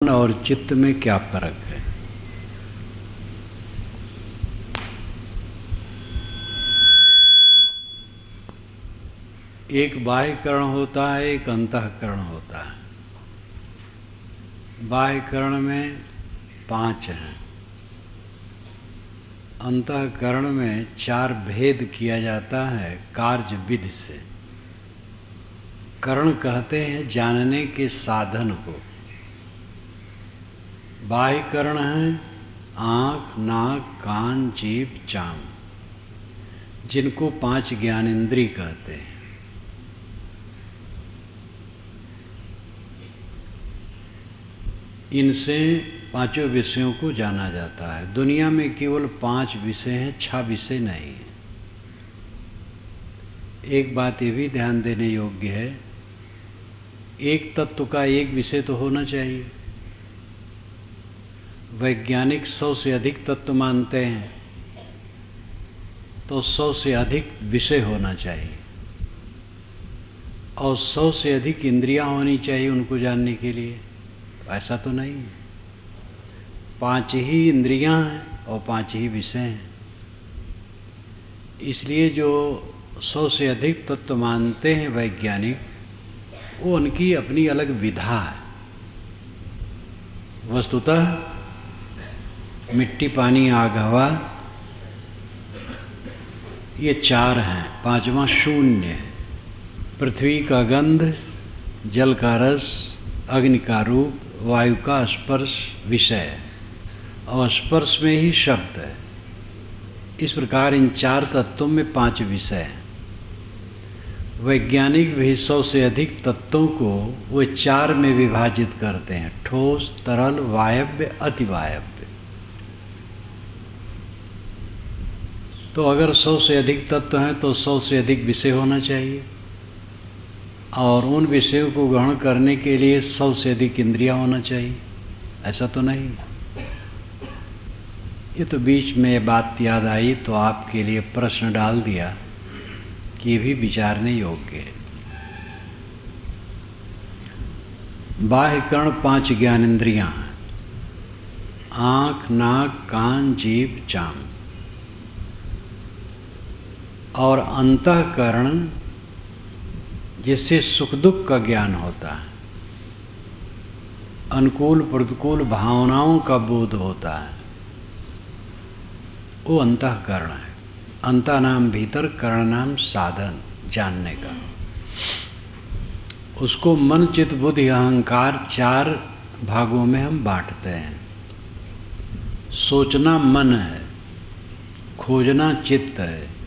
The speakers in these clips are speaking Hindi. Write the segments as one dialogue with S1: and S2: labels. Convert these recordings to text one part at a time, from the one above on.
S1: मन और चित्त में क्या फर्क है? एक बाह्यकरण होता है, एक अंतःकरण होता है। बाह्यकरण में 5 हैं, अंतःकरण में 4 भेद किया जाता है कार्य विधि से। करण कहते हैं जानने के साधन को। बाह्यकरण है आँख, नाक, कान, जीभ, चाम, जिनको 5 ज्ञानेंद्रिय कहते हैं। इनसे 5 विषयों को जाना जाता है। दुनिया में केवल 5 विषय हैं, 6 विषय नहीं है। एक बात ये भी ध्यान देने योग्य है, एक तत्व का एक विषय तो होना चाहिए। वैज्ञानिक 100 से अधिक तत्व मानते हैं, तो 100 से अधिक विषय होना चाहिए और 100 से अधिक इंद्रियां होनी चाहिए उनको जानने के लिए। ऐसा तो नहीं है। 5 ही इंद्रियां हैं और 5 ही विषय हैं। इसलिए जो 100 से अधिक तत्व मानते हैं वैज्ञानिक, वो उनकी अपनी अलग विधा है। वस्तुतः मिट्टी, पानी, आग, हवा, ये 4 हैं, 5वां शून्य है। पृथ्वी का गंध, जल का रस, अग्नि का रूप, वायु का स्पर्श विषय है और स्पर्श में ही शब्द है। इस प्रकार इन 4 तत्वों में 5 विषय हैं। वैज्ञानिक भी 100 से अधिक तत्वों को वो 4 में विभाजित करते हैं, ठोस, तरल, वायव्य, अतिवायव्य। तो अगर 100 से अधिक तत्व हैं तो 100 से अधिक विषय होना चाहिए और उन विषयों को ग्रहण करने के लिए 100 से अधिक इंद्रियां होना चाहिए। ऐसा तो नहीं। ये तो बीच में ये बात याद आई तो आपके लिए प्रश्न डाल दिया कि ये भी विचारने योग्य है। बाह्यकरण 5 ज्ञानेंद्रियां हैं, आँख, नाक, कान, जीभ, चाम। और अंतःकरण जिससे सुख दुख का ज्ञान होता है, अनुकूल प्रतिकूल भावनाओं का बोध होता है, वो अंतःकरण है। अंतः नाम भीतर, करण नाम साधन जानने का। उसको मन, चित्त, बुद्धि, अहंकार 4 भागों में हम बांटते हैं। सोचना मन है, खोजना चित्त है,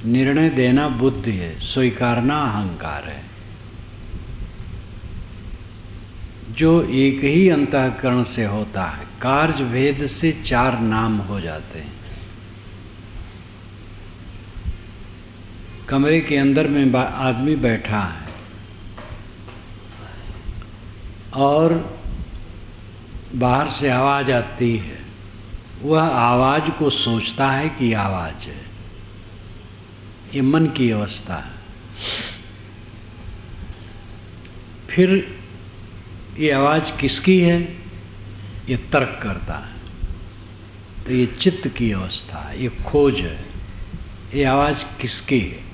S1: निर्णय देना बुद्धि है, स्वीकारना अहंकार है। जो एक ही अंतःकरण से होता है, कार्य भेद से 4 नाम हो जाते हैं। कमरे के अंदर में आदमी बैठा है और बाहर से आवाज़ आती है, वह आवाज़ को सोचता है कि आवाज़ है। ये मन की अवस्था है। फिर ये आवाज़ किसकी है, ये तर्क करता है, तो ये चित्त की अवस्था है, ये खोज है, ये आवाज़ किसकी है।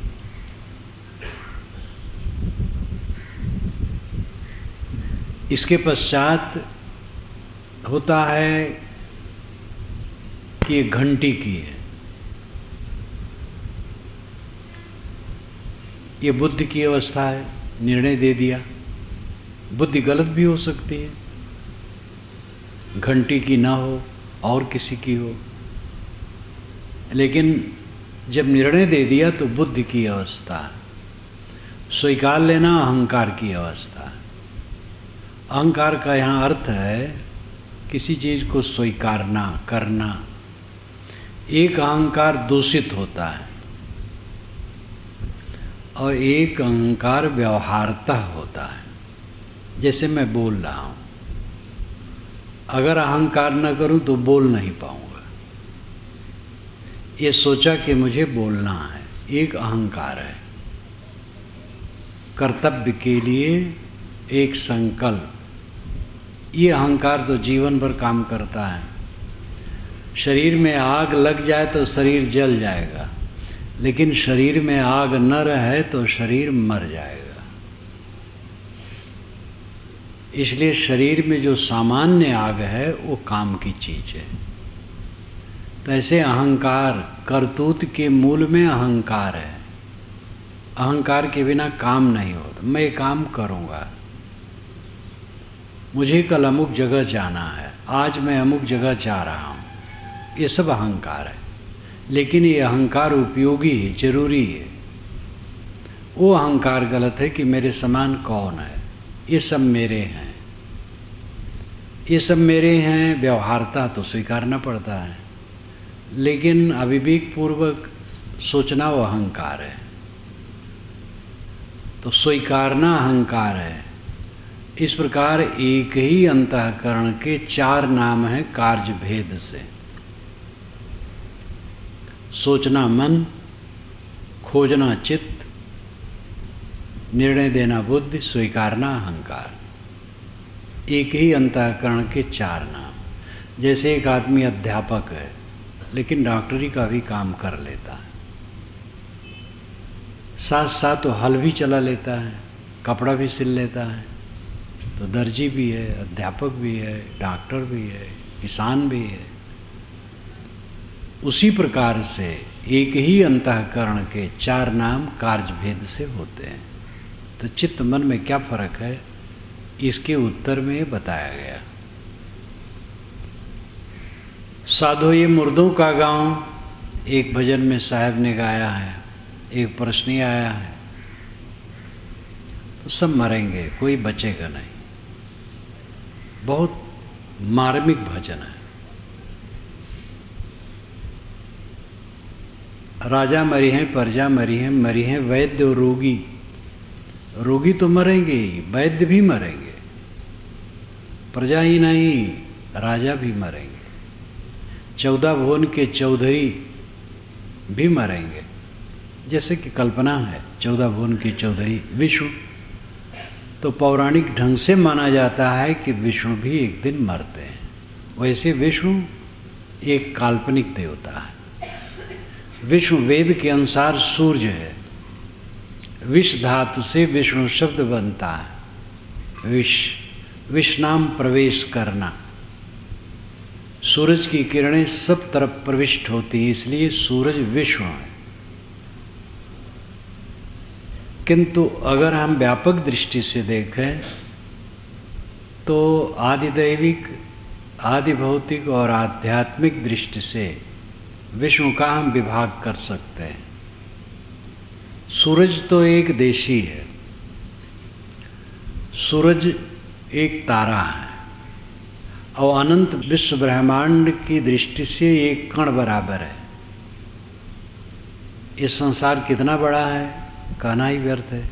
S1: इसके पश्चात होता है कि ये घंटी की है, ये बुद्धि की अवस्था है, निर्णय दे दिया। बुद्धि गलत भी हो सकती है, घंटी की ना हो और किसी की हो, लेकिन जब निर्णय दे दिया तो बुद्धि की अवस्था है। स्वीकार लेना अहंकार की अवस्था है। अहंकार का यहाँ अर्थ है किसी चीज़ को स्वीकारना, करना। एक अहंकार दूषित होता है और एक अहंकार व्यवहारता होता है। जैसे मैं बोल रहा हूँ, अगर अहंकार न करूँ तो बोल नहीं पाऊँगा। ये सोचा कि मुझे बोलना है, एक अहंकार है। कर्तव्य के लिए एक संकल्प, ये अहंकार तो जीवन भर काम करता है। शरीर में आग लग जाए तो शरीर जल जाएगा, लेकिन शरीर में आग न रहे तो शरीर मर जाएगा। इसलिए शरीर में जो सामान्य आग है वो काम की चीज़ है। तो ऐसे अहंकार, करतूत के मूल में अहंकार है। अहंकार के बिना काम नहीं होता। मैं ये काम करूँगा, मुझे कल अमुक जगह जाना है, आज मैं अमुक जगह जा रहा हूँ, ये सब अहंकार है। लेकिन ये अहंकार उपयोगी है, जरूरी है। वो अहंकार गलत है कि मेरे समान कौन है, ये सब मेरे हैं, ये सब मेरे हैं। व्यवहारता तो स्वीकारना पड़ता है, लेकिन अविवेक पूर्वक सोचना वो अहंकार है। तो स्वीकारना अहंकार है। इस प्रकार एक ही अंतःकरण के चार नाम हैं कार्य भेद से। सोचना मन, खोजना चित्त, निर्णय देना बुद्धि, स्वीकारना अहंकार। एक ही अंतःकरण के चार नाम। जैसे एक आदमी अध्यापक है लेकिन डॉक्टरी का भी काम कर लेता है, साथ साथ तो हल भी चला लेता है, कपड़ा भी सिल लेता है, तो दर्जी भी है, अध्यापक भी है, डॉक्टर भी है, किसान भी है। उसी प्रकार से एक ही अंतःकरण के चार नाम कार्य भेद से होते हैं। तो चित्त मन में क्या फर्क है, इसके उत्तर में बताया गया। साधो ये मुर्दों का गांव, एक भजन में साहब ने गाया है। एक प्रश्न आया है, तो सब मरेंगे, कोई बचेगा नहीं। बहुत मार्मिक भजन है। राजा मरी हैं, प्रजा मरी हैं वैद्य और रोगी। रोगी तो मरेंगे ही, वैद्य भी मरेंगे। प्रजा ही नहीं, राजा भी मरेंगे। 14 भुवन के चौधरी भी मरेंगे। जैसे कि कल्पना है 14 भुवन के चौधरी विष्णु, तो पौराणिक ढंग से माना जाता है कि विष्णु भी एक दिन मरते हैं। वैसे विष्णु एक काल्पनिक देवता है। विष्णु वेद के अनुसार सूर्य है। विष धातु से विष्णु शब्द बनता है। विष नाम प्रवेश करना। सूरज की किरणें सब तरफ प्रविष्ट होती हैं, इसलिए सूरज विष्णु है। किंतु अगर हम व्यापक दृष्टि से देखें तो आदिदैविक, आदिभौतिक और आध्यात्मिक दृष्टि से विष्णु का हम विभाग कर सकते हैं। सूरज तो एक देशी है। सूरज एक तारा है और अनंत विश्व ब्रह्मांड की दृष्टि से एक कण बराबर है। ये संसार कितना बड़ा है कहना ही व्यर्थ है।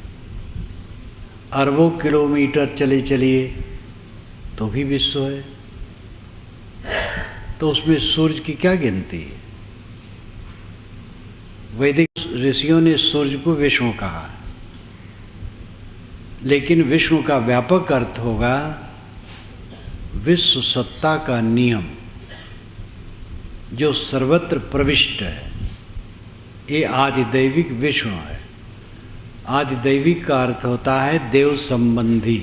S1: अरबों किलोमीटर चले चलिए तो भी विश्व है, तो उसमें सूर्य की क्या गिनती है। वैदिक ऋषियों ने सूर्य को विष्णु कहा, लेकिन विष्णु का व्यापक अर्थ होगा विश्व सत्ता का नियम जो सर्वत्र प्रविष्ट है। ये आदिदैविक विष्णु है। आदिदैविक का अर्थ होता है देव संबंधी।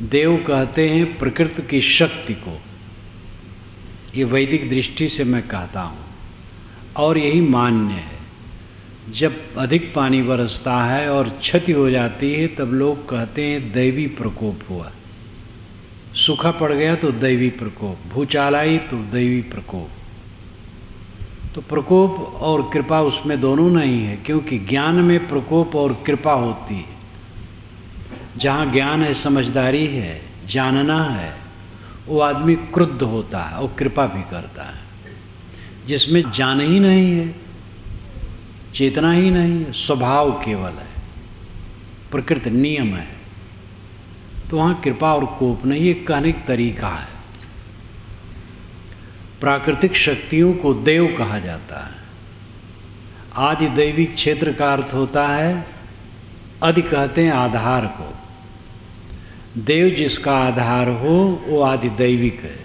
S1: देव कहते हैं प्रकृति की शक्ति को। ये वैदिक दृष्टि से मैं कहता हूँ और यही मान्य है। जब अधिक पानी बरसता है और क्षति हो जाती है तब लोग कहते हैं दैवी प्रकोप हुआ। सूखा पड़ गया तो दैवी प्रकोप, भूचाल आई तो दैवी प्रकोप। तो प्रकोप और कृपा उसमें दोनों नहीं है, क्योंकि ज्ञान में प्रकोप और कृपा होती है। जहाँ ज्ञान है, समझदारी है, जानना है, वो आदमी क्रुद्ध होता है और कृपा भी करता है। जिसमें ज्ञान ही नहीं है, चेतना ही नहीं है, स्वभाव केवल है, प्रकृति नियम है, तो वहाँ कृपा और कोप नहीं। ये कहने का तरीका है। प्राकृतिक शक्तियों को देव कहा जाता है। आदि दैविक क्षेत्र का अर्थ होता है, आदि कहते हैं आधार को। देव जिसका आधार हो वो आदिदैविक है।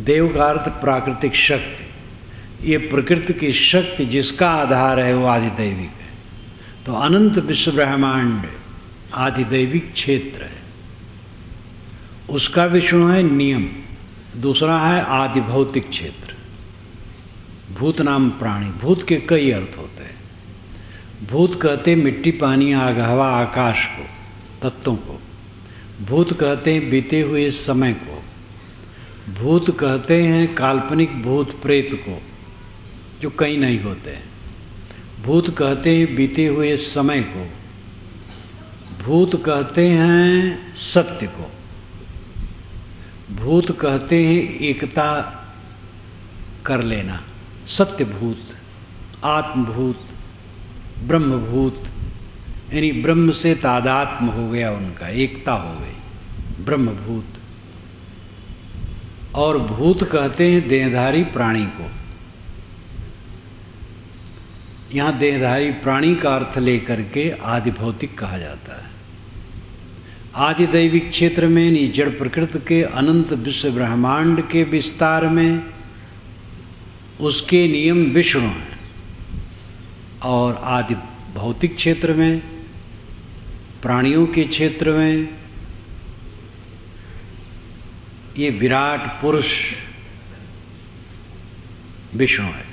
S1: देव का अर्थ प्राकृतिक शक्ति, ये प्रकृति की शक्ति जिसका आधार है वो आदिदैविक है। तो अनंत विश्व ब्रह्मांड आदिदैविक क्षेत्र है, उसका विष्णु है नियम। दूसरा है आदि भौतिक क्षेत्र। भूत नाम प्राणी, भूत के कई अर्थ होते हैं। भूत कहते हैं मिट्टी पानी आग हवा आकाश को, तत्वों को। भूत कहते हैं बीते हुए समय को। भूत कहते हैं काल्पनिक भूत प्रेत को जो कहीं नहीं होते हैं। भूत कहते हैं बीते हुए समय को। भूत कहते हैं सत्य को। भूत कहते हैं एकता कर लेना। सत्य भूत, आत्मभूत, ब्रह्मभूत, यानी ब्रह्म से तादात्म्य हो गया, उनका एकता हो गई, ब्रह्मभूत। और भूत कहते हैं देहधारी प्राणी को। यहाँ देहधारी प्राणी का अर्थ लेकर के आदि भौतिक कहा जाता है। आदिदैविक क्षेत्र में यानी जड़ प्रकृति के अनंत विश्व ब्रह्मांड के विस्तार में उसके नियम विष्णु हैं। और आदि भौतिक क्षेत्र में, प्राणियों के क्षेत्र में ये विराट पुरुष विष्णु है।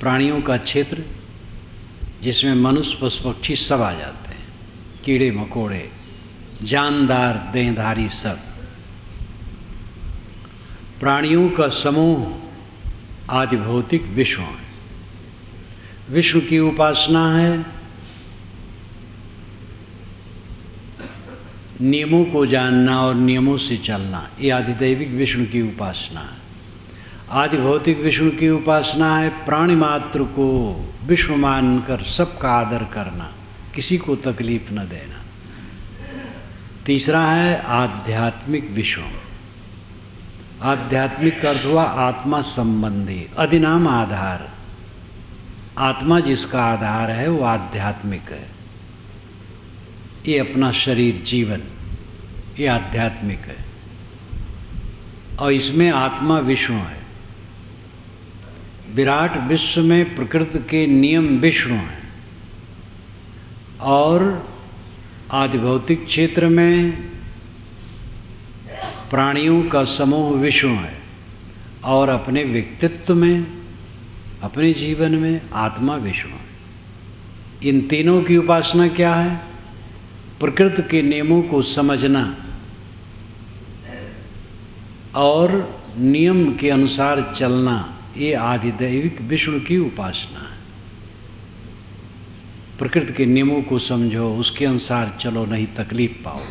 S1: प्राणियों का क्षेत्र जिसमें मनुष्य पशु पक्षी सब आ जाते हैं, कीड़े मकोड़े, जानदार देहधारी सब। प्राणियों का समूह आदि भौतिक विष्णु है। विष्णु की उपासना है नियमों को जानना और नियमों से चलना, ये आदिदैविक विष्णु की उपासना है। आदि भौतिक विष्णु की उपासना है प्राणी मात्र को विष्णु मानकर सबका आदर करना, किसी को तकलीफ न देना। तीसरा है आध्यात्मिक विष्णु। आध्यात्मिक अर्थ हुआ आत्मा संबंधी, अधिनाम आधार। आत्मा जिसका आधार है वो आध्यात्मिक है। ये अपना शरीर जीवन ये आध्यात्मिक है और इसमें आत्मा विष्णु है। विराट विश्व में प्रकृति के नियम विष्णु हैं और आदि भौतिक क्षेत्र में प्राणियों का समूह विष्णु है और अपने व्यक्तित्व में, अपने जीवन में आत्मा विष्णु है। इन तीनों की उपासना क्या है? प्रकृति के नियमों को समझना और नियम के अनुसार चलना, ये आदिदैविक विष्णु की उपासना है। प्रकृति के नियमों को समझो, उसके अनुसार चलो, नहीं तकलीफ पाओ।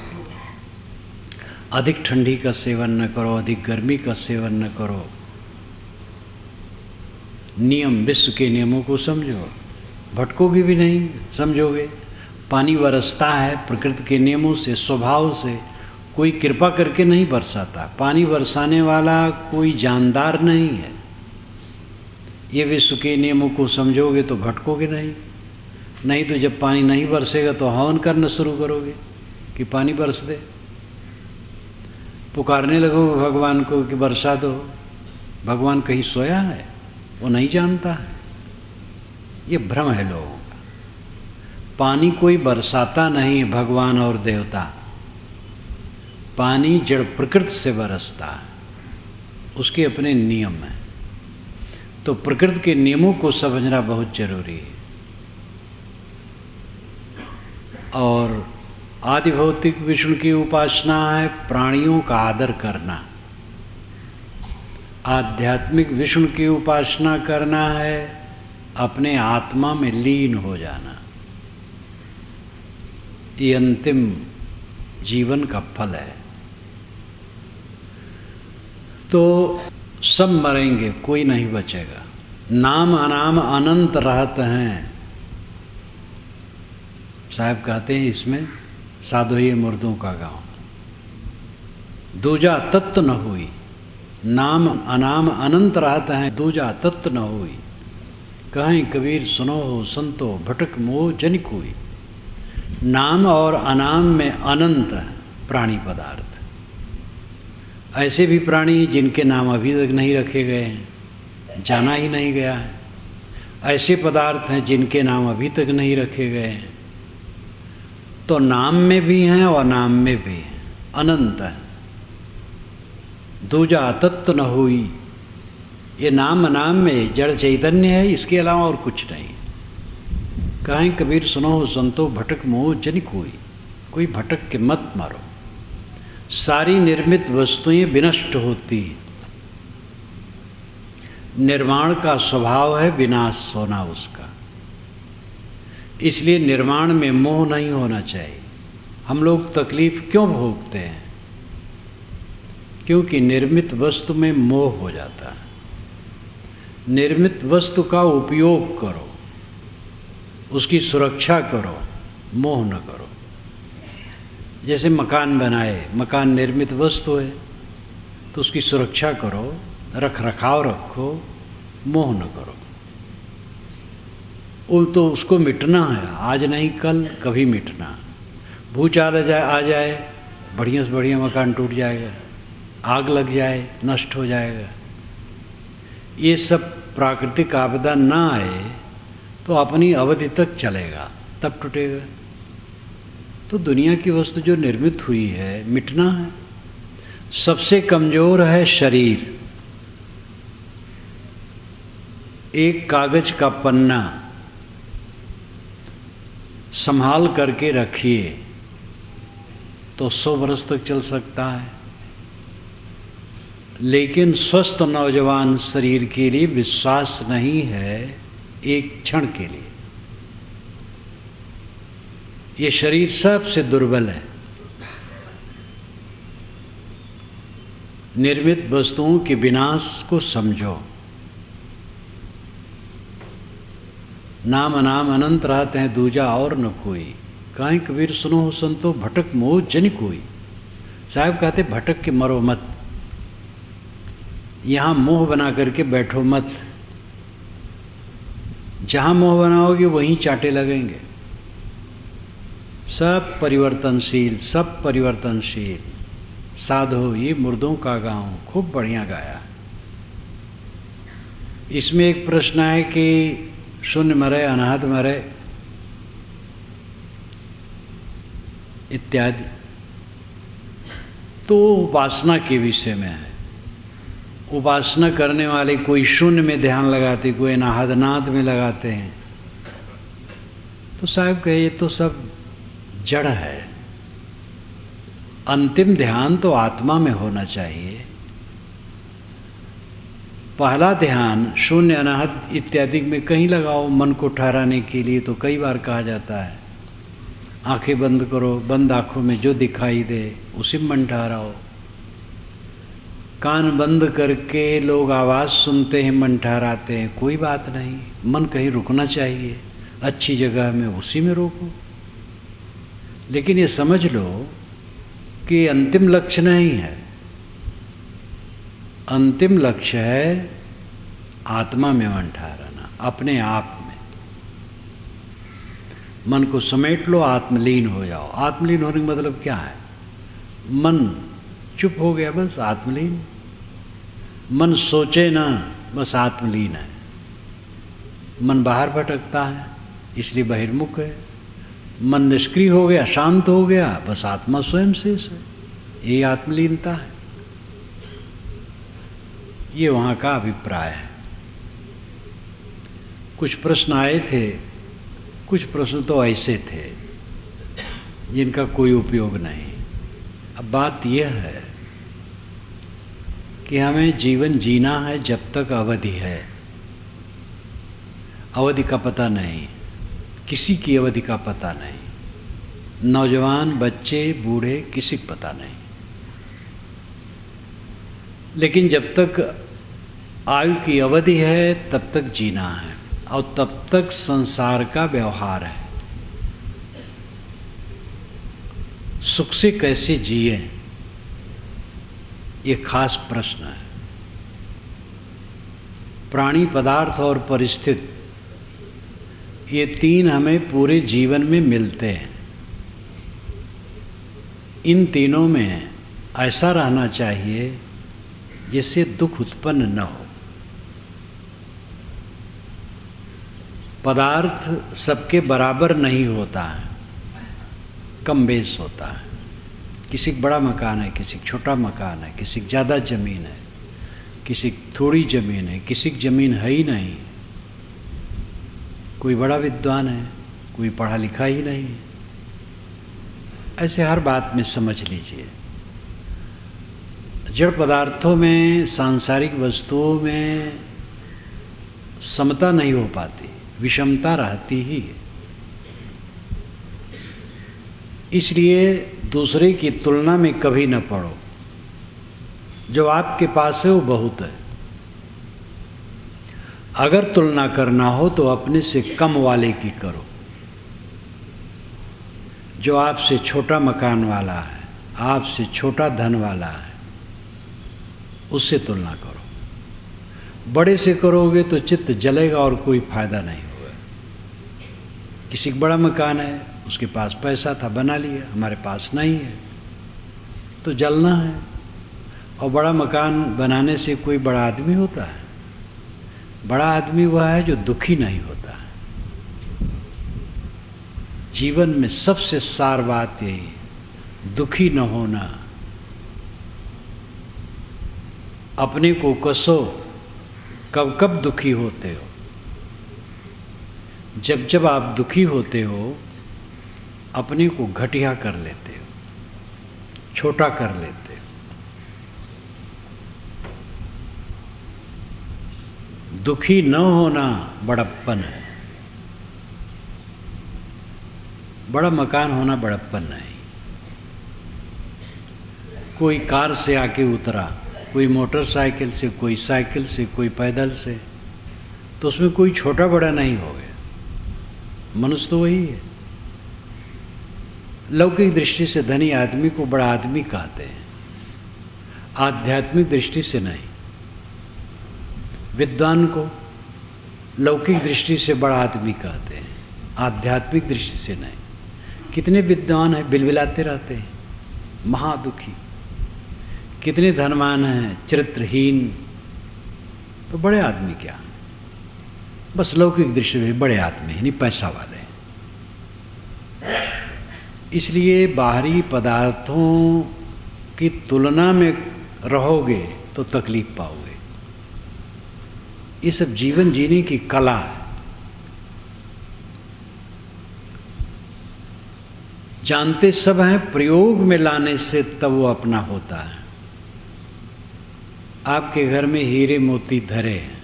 S1: अधिक ठंडी का सेवन न करो, अधिक गर्मी का सेवन न करो। नियम, विश्व के नियमों को समझो, भटकोगे भी नहीं, समझोगे। पानी बरसता है प्रकृति के नियमों से, स्वभाव से, कोई कृपा करके नहीं बरसाता। पानी बरसाने वाला कोई जानदार नहीं है। ये विश्व के नियमों को समझोगे तो भटकोगे नहीं। नहीं तो जब पानी नहीं बरसेगा तो हवन करना शुरू करोगे कि पानी बरस दे, पुकारने लगोगे भगवान को कि बरसा दो। भगवान कहीं सोया है? वो नहीं जानता है। ये भ्रम है लोगों का। पानी कोई बरसाता नहीं, भगवान और देवता। पानी जड़ प्रकृति से बरसता है, उसके अपने नियम हैं। तो प्रकृति के नियमों को समझना बहुत जरूरी है। और आदि भौतिक विष्णु की उपासना है प्राणियों का आदर करना। आध्यात्मिक विष्णु की उपासना करना है अपने आत्मा में लीन हो जाना। ये अंतिम जीवन का फल है। तो सब मरेंगे, कोई नहीं बचेगा। नाम अनाम अनंत रहते हैं। साहब कहते हैं इसमें साधोई मुर्दों का गांव। दूजा तत्व न हुई, नाम अनाम अनंत रहता है, दूजा तत्व न हुई। कहीं कबीर सुनो हो संतो, भटक मोह जनिक हुई। नाम और अनाम में अनंत प्राणी पदार्थ। ऐसे भी प्राणी जिनके नाम अभी तक नहीं रखे गए हैं, जाना ही नहीं गया है। ऐसे पदार्थ हैं जिनके नाम अभी तक नहीं रखे गए हैं। तो नाम में भी हैं और नाम में भी हैं, अनंत है। दूजा तत्व न हुई। ये नाम अनाम में जड़ चैतन्य है, इसके अलावा और कुछ नहीं। कहें कबीर सुनो संतो भटक मोह जन कोई भटक के मत मारो। सारी निर्मित वस्तुएं विनष्ट होती हैं। निर्माण का स्वभाव है विनाश होना उसका, इसलिए निर्माण में मोह नहीं होना चाहिए। हम लोग तकलीफ क्यों भोगते हैं? क्योंकि निर्मित वस्तु में मोह हो जाता है। निर्मित वस्तु का उपयोग करो, उसकी सुरक्षा करो, मोह न करो। जैसे मकान बनाए, मकान निर्मित वस्तु है तो उसकी सुरक्षा करो, रख रखाव रखो, मोह न करो। तो उसको मिटना है, आज नहीं कल कभी मिटना। भूचाल आ जाए, बढ़िया से बढ़िया मकान टूट जाएगा, आग लग जाए नष्ट हो जाएगा। ये सब प्राकृतिक आपदा ना आए तो अपनी अवधि तक चलेगा, तब टूटेगा। तो दुनिया की वस्तु जो निर्मित हुई है मिटना है। सबसे कमज़ोर है शरीर। एक कागज का पन्ना संभाल करके रखिए तो 100 बरस तक चल सकता है, लेकिन स्वस्थ नौजवान शरीर के लिए विश्वास नहीं है एक क्षण के लिए। ये शरीर सबसे दुर्बल है। निर्मित वस्तुओं के विनाश को समझो। नाम अनाम अनंत रहते हैं, दूजा और न कोई। काहे कबीर सुनो संतो भटक मोह जन कोई। साहब कहते भटक के मरो मत, यहाँ मोह बना करके बैठो मत। जहाँ मोह बनाओगे वहीं चाटे लगेंगे। सब परिवर्तनशील, सब परिवर्तनशील। साधो ये मुर्दों का गाँव, खूब बढ़िया गाया। इसमें एक प्रश्न है कि शून्य मरे, अनाहत मरे इत्यादि, तो उपासना के विषय में है। उपासना करने वाले कोई शून्य में ध्यान लगाते, कोई अनाहत में लगाते हैं। तो साहब कहे ये तो सब जड़ है। अंतिम ध्यान तो आत्मा में होना चाहिए। पहला ध्यान शून्य अनाहत इत्यादि में कहीं लगाओ मन को ठहराने के लिए, तो कई बार कहा जाता है आंखें बंद करो, बंद आंखों में जो दिखाई दे उसी में मन ठहराओ। कान बंद करके लोग आवाज़ सुनते हैं, मन ठहराते हैं, कोई बात नहीं। मन कहीं रुकना चाहिए, अच्छी जगह में उसी में रोको। लेकिन ये समझ लो कि अंतिम लक्ष्य नहीं है। अंतिम लक्ष्य है आत्मा में मन ठहराना, अपने आप में। मन को समेट लो, आत्मलीन हो जाओ। आत्मलीन होने का मतलब क्या है? मन चुप हो गया, बस आत्मलीन। मन सोचे ना, बस आत्मलीन है। मन बाहर भटकता है इसलिए बहिर्मुख है। मन निष्क्रिय हो गया, शांत हो गया, बस आत्मा स्वयं शेष है। ये आत्मलीनता है। ये वहाँ का अभिप्राय है। कुछ प्रश्न आए थे, कुछ प्रश्न तो ऐसे थे जिनका कोई उपयोग नहीं। अब बात यह है कि हमें जीवन जीना है जब तक अवधि है। अवधि का पता नहीं, किसी की अवधि का पता नहीं। नौजवान, बच्चे, बूढ़े, किसी को पता नहीं। लेकिन जब तक आयु की अवधि है तब तक जीना है और तब तक संसार का व्यवहार है। सुख से कैसे जिए, ये खास प्रश्न है। प्राणी, पदार्थ और परिस्थिति, ये तीन हमें पूरे जीवन में मिलते हैं। इन तीनों में ऐसा रहना चाहिए जिससे दुख उत्पन्न न हो। पदार्थ सबके बराबर नहीं होता है, कम बेस होता है। किसी का बड़ा मकान है, किसी का छोटा मकान है, किसी की ज़्यादा ज़मीन है, किसी की थोड़ी ज़मीन है, किसी की ज़मीन है ही नहीं। कोई बड़ा विद्वान है, कोई पढ़ा लिखा ही नहीं। ऐसे हर बात में समझ लीजिए, जड़ पदार्थों में, सांसारिक वस्तुओं में समता नहीं हो पाती, विषमता रहती ही है। इसलिए दूसरे की तुलना में कभी न पड़ो। जो आपके पास है वो बहुत है। अगर तुलना करना हो तो अपने से कम वाले की करो। जो आपसे छोटा मकान वाला है, आपसे छोटा धन वाला है, उससे तुलना करो। बड़े से करोगे तो चित्त जलेगा और कोई फायदा नहीं होगा। किसी का बड़ा मकान है, उसके पास पैसा था, बना लिया, हमारे पास नहीं है, तो जलना है। और बड़ा मकान बनाने से कोई बड़ा आदमी होता है? बड़ा आदमी वह है जो दुखी नहीं होता है। जीवन में सबसे सार बात यही, दुखी न होना। अपने को कसो, कब कब दुखी होते हो? जब जब आप दुखी होते हो, अपने को घटिया कर लेते हो, छोटा कर लेते हो। दुखी न होना बड़प्पन है। बड़ा मकान होना बड़प्पन नहीं। कोई कार से आके उतरा, कोई मोटरसाइकिल से, कोई साइकिल से, कोई पैदल से, तो उसमें कोई छोटा बड़ा नहीं हो गया। मनुष्य तो वही है। लौकिक दृष्टि से धनी आदमी को बड़ा आदमी कहते हैं, आध्यात्मिक दृष्टि से नहीं। विद्वान को लौकिक दृष्टि से बड़ा आदमी कहते हैं, आध्यात्मिक दृष्टि से नहीं। कितने विद्वान हैं, बिलबिलाते रहते हैं, महादुखी। कितने धनवान हैं, चरित्रहीन। तो बड़े आदमी क्या, बस लौकिक दृष्टि में बड़े आदमी हैं, नहीं पैसा वाले। इसलिए बाहरी पदार्थों की तुलना में रहोगे तो तकलीफ पाओगे। ये सब जीवन जीने की कला है। जानते सब हैं, प्रयोग में लाने से तब वो अपना होता है। आपके घर में हीरे मोती धरे हैं,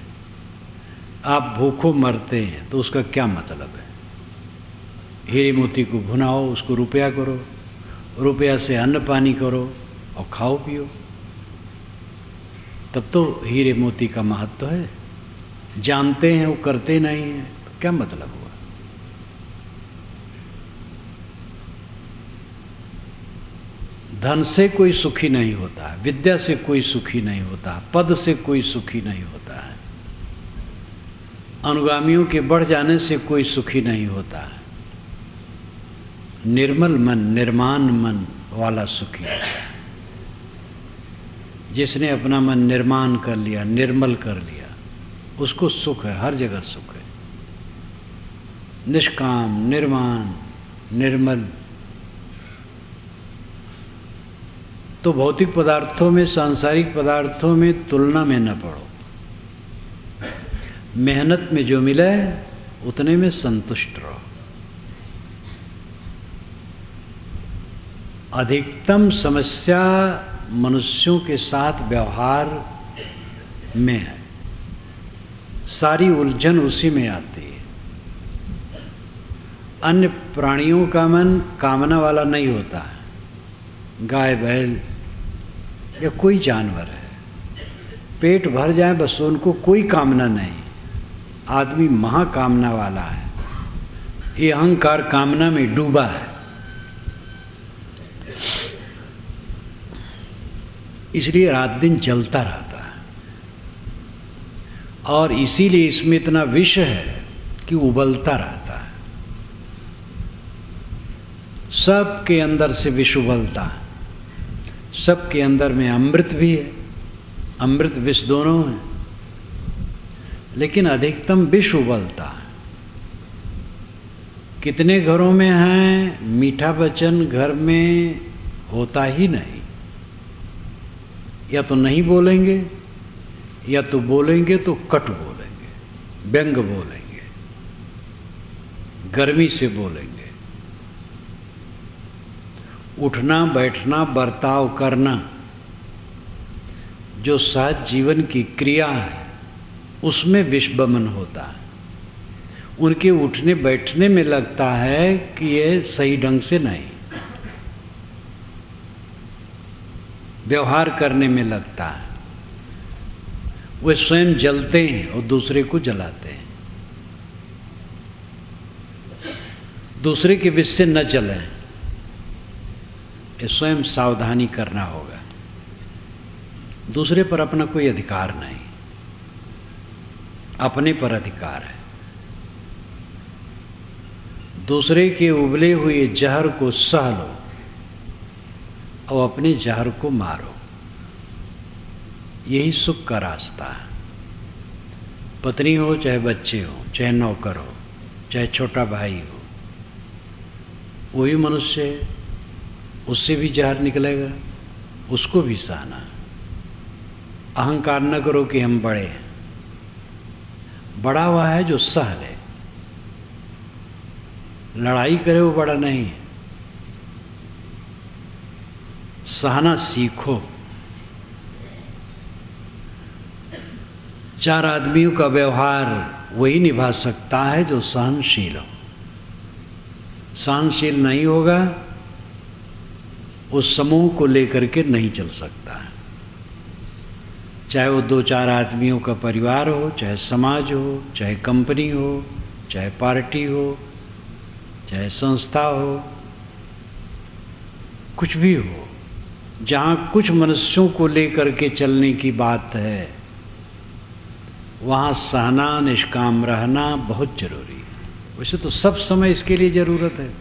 S1: आप भूखों मरते हैं, तो उसका क्या मतलब है? हीरे मोती को भुनाओ, उसको रुपया करो, रुपया से अन्न पानी करो और खाओ पियो, तब तो हीरे मोती का महत्व है। जानते हैं, वो करते नहीं हैं, तो क्या मतलब हुआ? धन से कोई सुखी नहीं होता है, विद्या से कोई सुखी नहीं होता, पद से कोई सुखी नहीं होता है, अनुगामियों के बढ़ जाने से कोई सुखी नहीं होता है। निर्मल मन, निर्माण मन वाला सुखी होता है। जिसने अपना मन निर्माण कर लिया, निर्मल कर लिया, उसको सुख है, हर जगह सुख है। निष्काम, निर्माण, निर्मल। तो भौतिक पदार्थों में, सांसारिक पदार्थों में तुलना में न पड़ो। मेहनत में जो मिले उतने में संतुष्ट रहो। अधिकतम समस्या मनुष्यों के साथ व्यवहार में है। सारी उलझन उसी में आती है। अन्य प्राणियों का मन कामना वाला नहीं होता है। गाय, बैल या कोई जानवर है, पेट भर जाए बस, उनको कोई कामना नहीं। आदमी महाकामना वाला है। ये अहंकार कामना में डूबा है। इसलिए रात दिन जलता रहता है। और इसीलिए इसमें इतना विष है कि उबलता रहता है। सबके अंदर से विष उबलता है। सबके अंदर में अमृत भी है, अमृत विष दोनों हैं, लेकिन अधिकतम विष उबलता है। कितने घरों में है मीठा वचन घर में होता ही नहीं, या तो नहीं बोलेंगे या तो बोलेंगे तो कट बोलेंगे, व्यंग बोलेंगे, गर्मी से बोलेंगे। उठना बैठना बर्ताव करना जो सहज जीवन की क्रिया है उसमें विषबमन होता है। उनके उठने बैठने में लगता है कि ये सही ढंग से नहीं, व्यवहार करने में लगता है। वे स्वयं जलते हैं और दूसरे को जलाते हैं। दूसरे के विष से न जलें, ये स्वयं सावधानी करना होगा। दूसरे पर अपना कोई अधिकार नहीं, अपने पर अधिकार है। दूसरे के उबले हुए जहर को सह लो और अपने जहर को मारो, यही सुख का रास्ता है। पत्नी हो चाहे बच्चे हो, चाहे नौकर हो, चाहे छोटा भाई हो, वही मनुष्य है, उससे भी जहर निकलेगा, उसको भी सहना। अहंकार न करो कि हम बड़े हैं। बड़ा हुआ है जो सह ले, लड़ाई करे वो बड़ा नहीं है। सहना सीखो। 4 आदमियों का व्यवहार वही निभा सकता है जो सहनशील हो। सहनशील नहीं होगा, उस समूह को लेकर के नहीं चल सकता है। चाहे वो 2-4 आदमियों का परिवार हो, चाहे समाज हो, चाहे कंपनी हो, चाहे पार्टी हो, चाहे संस्था हो, कुछ भी हो, जहाँ कुछ मनुष्यों को लेकर के चलने की बात है, वहाँ सहना, निष्काम रहना बहुत जरूरी है। वैसे तो सब समय इसके लिए ज़रूरत है।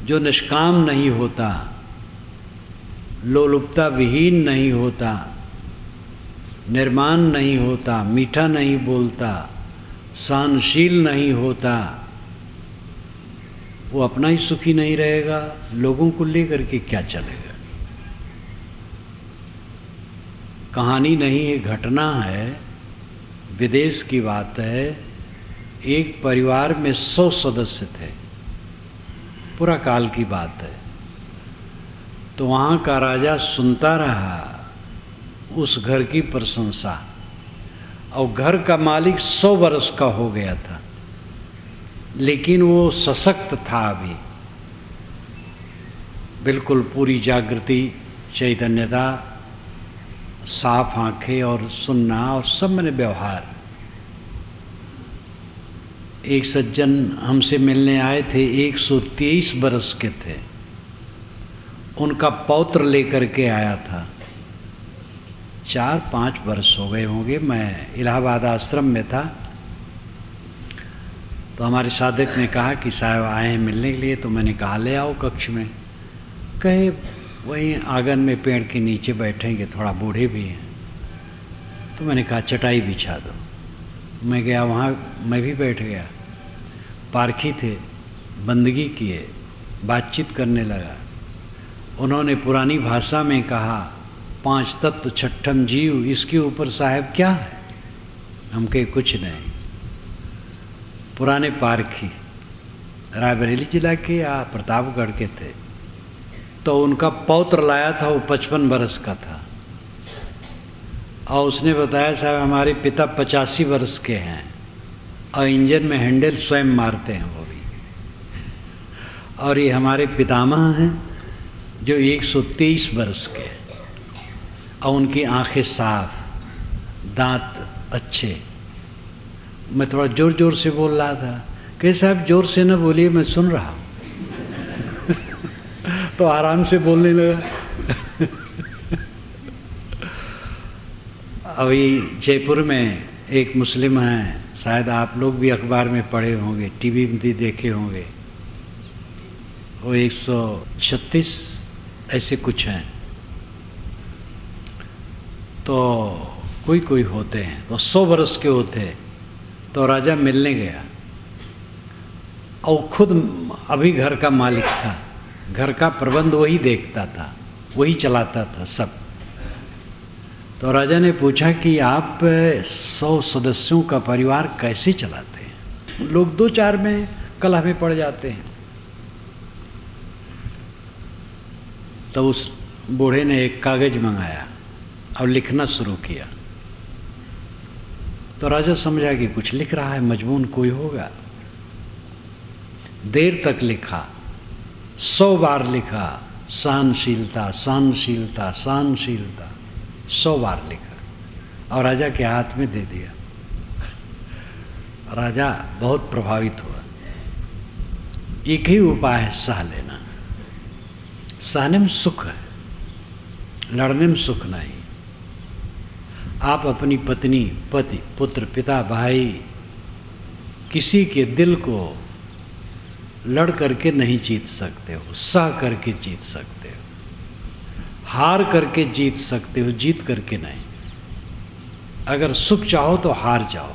S1: जो निष्काम नहीं होता, लोलुपता विहीन नहीं होता, निर्माण नहीं होता, मीठा नहीं बोलता, सहनशील नहीं होता, वो अपना ही सुखी नहीं रहेगा, लोगों को लेकर के क्या चलेगा। कहानी नहीं है, घटना है, विदेश की बात है। एक परिवार में 100 सदस्य थे, पूरा काल की बात है। तो वहाँ का राजा सुनता रहा उस घर की प्रशंसा, और घर का मालिक 100 वर्ष का हो गया था, लेकिन वो सशक्त था अभी, बिल्कुल पूरी जागृति, चैतन्यता, साफ आंखें और सुनना और सब मैंने व्यवहार। एक सज्जन हमसे मिलने आए थे, 123 वर्ष के थे। उनका पौत्र लेकर के आया था, 4-5 वर्ष हो गए होंगे। मैं इलाहाबाद आश्रम में था, तो हमारे साधक ने कहा कि साहब आए हैं मिलने के लिए। तो मैंने कहा ले आओ कक्ष में। कहे वहीं आंगन में पेड़ के नीचे बैठेंगे, थोड़ा बूढ़े भी हैं। तो मैंने कहा चटाई बिछा दो। मैं गया वहाँ, मैं भी बैठ गया। पारखी थे, बंदगी किए, बातचीत करने लगा। उन्होंने पुरानी भाषा में कहा, 5 तत्व छठम जीव, इसके ऊपर साहब क्या है? हम कहे कुछ नहीं। पुराने पारखी रायबरेली जिला के या प्रतापगढ़ के थे। तो उनका पौत्र लाया था, वो 55 वर्ष का था, और उसने बताया साहब हमारे पिता 85 वर्ष के हैं और इंजन में हैंडल स्वयं मारते हैं वो भी। और ये हमारे पितामह हैं जो 123 वर्ष के, और उनकी आंखें साफ, दांत अच्छे। मैं थोड़ा ज़ोर ज़ोर से बोल रहा था। कहे साहब ज़ोर से न बोलिए, मैं सुन रहा हूँ। तो आराम से बोलने लगा। अभी जयपुर में एक मुस्लिम हैं, शायद आप लोग भी अखबार में पढ़े होंगे, टीवी में भी देखे होंगे। वो 136 ऐसे कुछ हैं। तो कोई कोई होते हैं तो 100 वर्ष के होते, तो राजा मिलने गया और खुद अभी घर का मालिक था, घर का प्रबंध वही देखता था, वही चलाता था सब। तो राजा ने पूछा कि आप 100 सदस्यों का परिवार कैसे चलाते हैं? लोग 2-4 में कलह में पड़ जाते हैं। तब उस बूढ़े ने एक कागज मंगाया और लिखना शुरू किया। तो राजा समझा कि कुछ लिख रहा है, मजबून कोई होगा। देर तक लिखा, 100 बार लिखा, सहनशीलता सहनशीलता सहनशीलता, 100 बार लिखा और राजा के हाथ में दे दिया। राजा बहुत प्रभावित हुआ। एक ही उपाय है, सह लेना। सहने में सुख है, लड़ने में सुख नहीं। आप अपनी पत्नी, पति, पुत्र, पिता, भाई, किसी के दिल को लड़ करके नहीं जीत सकते हो, सह करके जीत सकते हो। हार करके जीत सकते हो, जीत करके नहीं। अगर सुख चाहो तो हार जाओ,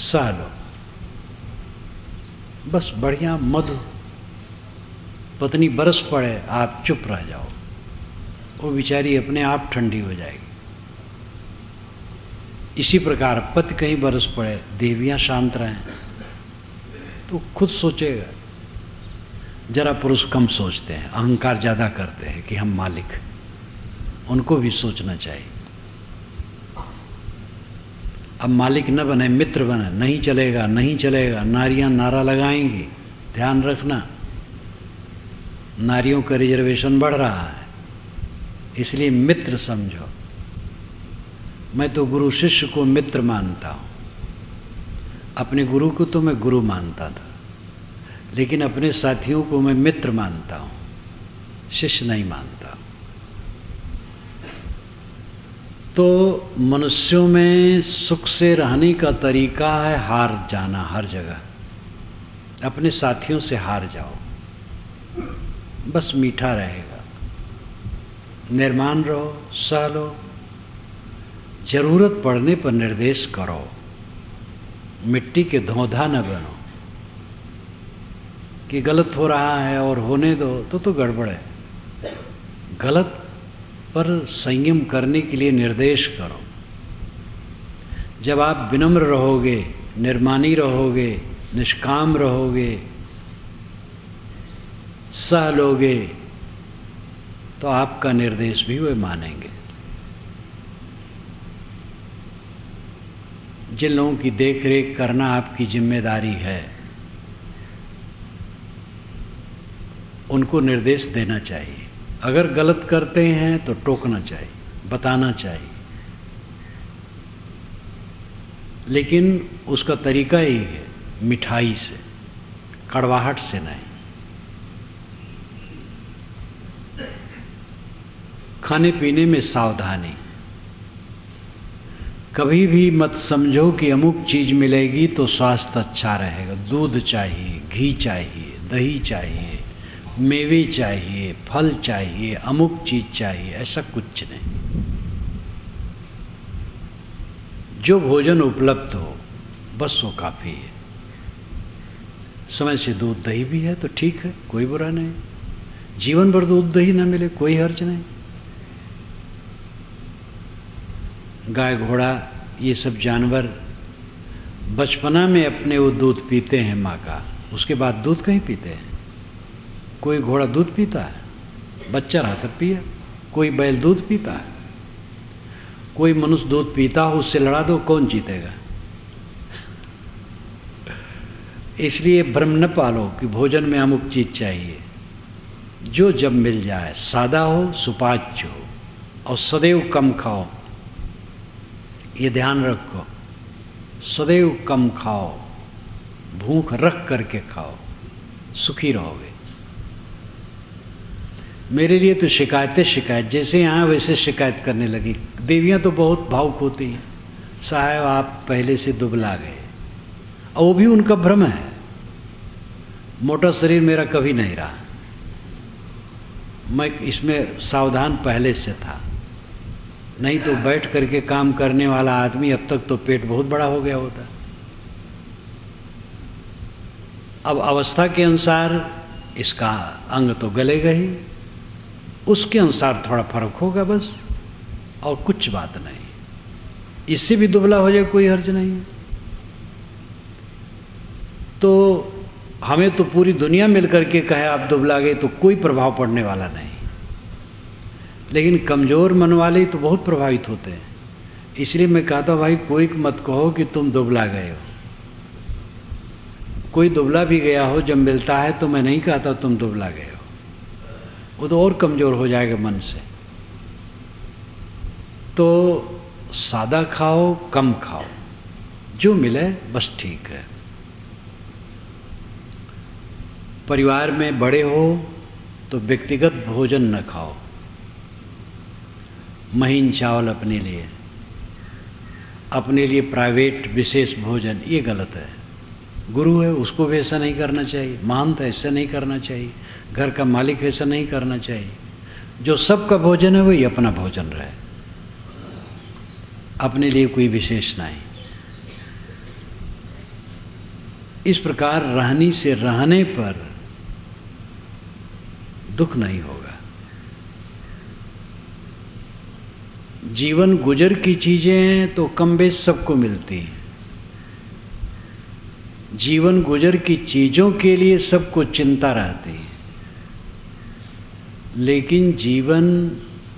S1: सह लो, बस बढ़िया मधु। पत्नी बरस पड़े, आप चुप रह जाओ, वो बेचारी अपने आप ठंडी हो जाएगी। इसी प्रकार पति कहीं बरस पड़े, देवियां शांत रहें, तो खुद सोचेगा। जरा पुरुष कम सोचते हैं, अहंकार ज़्यादा करते हैं कि हम मालिक, उनको भी सोचना चाहिए। अब मालिक न बने, मित्र बने, नहीं चलेगा नहीं चलेगा। नारियां नारा लगाएंगी, ध्यान रखना, नारियों का रिजर्वेशन बढ़ रहा है, इसलिए मित्र समझो। मैं तो गुरु शिष्य को मित्र मानता हूँ। अपने गुरु को तो मैं गुरु मानता था, लेकिन अपने साथियों को मैं मित्र मानता हूँ, शिष्य नहीं मानता। तो मनुष्यों में सुख से रहने का तरीका है हार जाना हर जगह। अपने साथियों से हार जाओ, बस मीठा रहेगा। निर्माण रहो, सह लो, जरूरत पड़ने पर निर्देश करो। मिट्टी के धोधा न बनो कि गलत हो रहा है और होने दो, तो गड़बड़ है। गलत पर संयम करने के लिए निर्देश करो। जब आप विनम्र रहोगे, निर्माणी रहोगे, निष्काम रहोगे, सह लोगे, तो आपका निर्देश भी वे मानेंगे। जिन लोगों की देख रेख करना आपकी जिम्मेदारी है, उनको निर्देश देना चाहिए। अगर गलत करते हैं तो टोकना चाहिए, बताना चाहिए, लेकिन उसका तरीका ही है मिठाई से, कड़वाहट से नहीं। खाने पीने में सावधानी। कभी भी मत समझो कि अमुक चीज़ मिलेगी तो स्वास्थ्य अच्छा रहेगा। दूध चाहिए, घी चाहिए, दही चाहिए, मेवे चाहिए, फल चाहिए, अमुक चीज़ चाहिए, ऐसा कुछ नहीं। जो भोजन उपलब्ध हो बस वो काफ़ी है। समय से दूध दही भी है तो ठीक है, कोई बुरा नहीं। जीवन भर दूध दही ना मिले कोई हर्ज नहीं। गाय घोड़ा ये सब जानवर बचपना में अपने वो दूध पीते हैं माँ का, उसके बाद दूध कहीं पीते हैं? कोई घोड़ा दूध पीता है, बच्चा रहा तब पिया। कोई बैल दूध पीता है, कोई मनुष्य दूध पीता हो, उससे लड़ा दो, कौन जीतेगा? इसलिए भ्रम न पालो कि भोजन में अमुक चीज़ चाहिए। जो जब मिल जाए, सादा हो, सुपाच्य हो, और सदैव कम खाओ। ये ध्यान रखो, सदैव कम खाओ, भूख रख करके खाओ, सुखी रहोगे। मेरे लिए तो शिकायत, जैसे यहाँ वैसे शिकायत करने लगी। देवियाँ तो बहुत भावुक होती हैं, साहब आप पहले से दुबला गए, और वो भी उनका भ्रम है। मोटा शरीर मेरा कभी नहीं रहा, मैं इसमें सावधान पहले से था। नहीं तो बैठ करके काम करने वाला आदमी अब तक तो पेट बहुत बड़ा हो गया होता। अब अवस्था के अनुसार इसका अंग तो गलेगा ही, उसके अनुसार थोड़ा फर्क होगा बस, और कुछ बात नहीं। इससे भी दुबला हो जाए कोई हर्ज नहीं। तो हमें तो पूरी दुनिया मिलकर के कहे आप दुबला गए तो कोई प्रभाव पड़ने वाला नहीं, लेकिन कमज़ोर मन वाले तो बहुत प्रभावित होते हैं। इसलिए मैं कहता हूँ भाई कोई मत कहो कि तुम दुबला गए हो। कोई दुबला भी गया हो जब मिलता है तो मैं नहीं कहता तुम दुबला गए हो, वो तो और कमज़ोर हो जाएगा मन से। तो सादा खाओ, कम खाओ, जो मिले बस ठीक है। परिवार में बड़े हो तो व्यक्तिगत भोजन न खाओ, महीन चावल अपने लिए प्राइवेट विशेष भोजन, ये गलत है। गुरु है उसको भी ऐसा नहीं करना चाहिए, महंत ऐसा नहीं करना चाहिए, घर का मालिक ऐसा नहीं करना चाहिए। जो सबका भोजन है वही अपना भोजन रहे, अपने लिए कोई विशेष नहीं। इस प्रकार रहनी से रहने पर दुख नहीं होगा। जीवन गुजर की चीज़ें हैं तो कम बेश सबको मिलती हैं। जीवन गुजर की चीज़ों के लिए सबको चिंता रहती है, लेकिन जीवन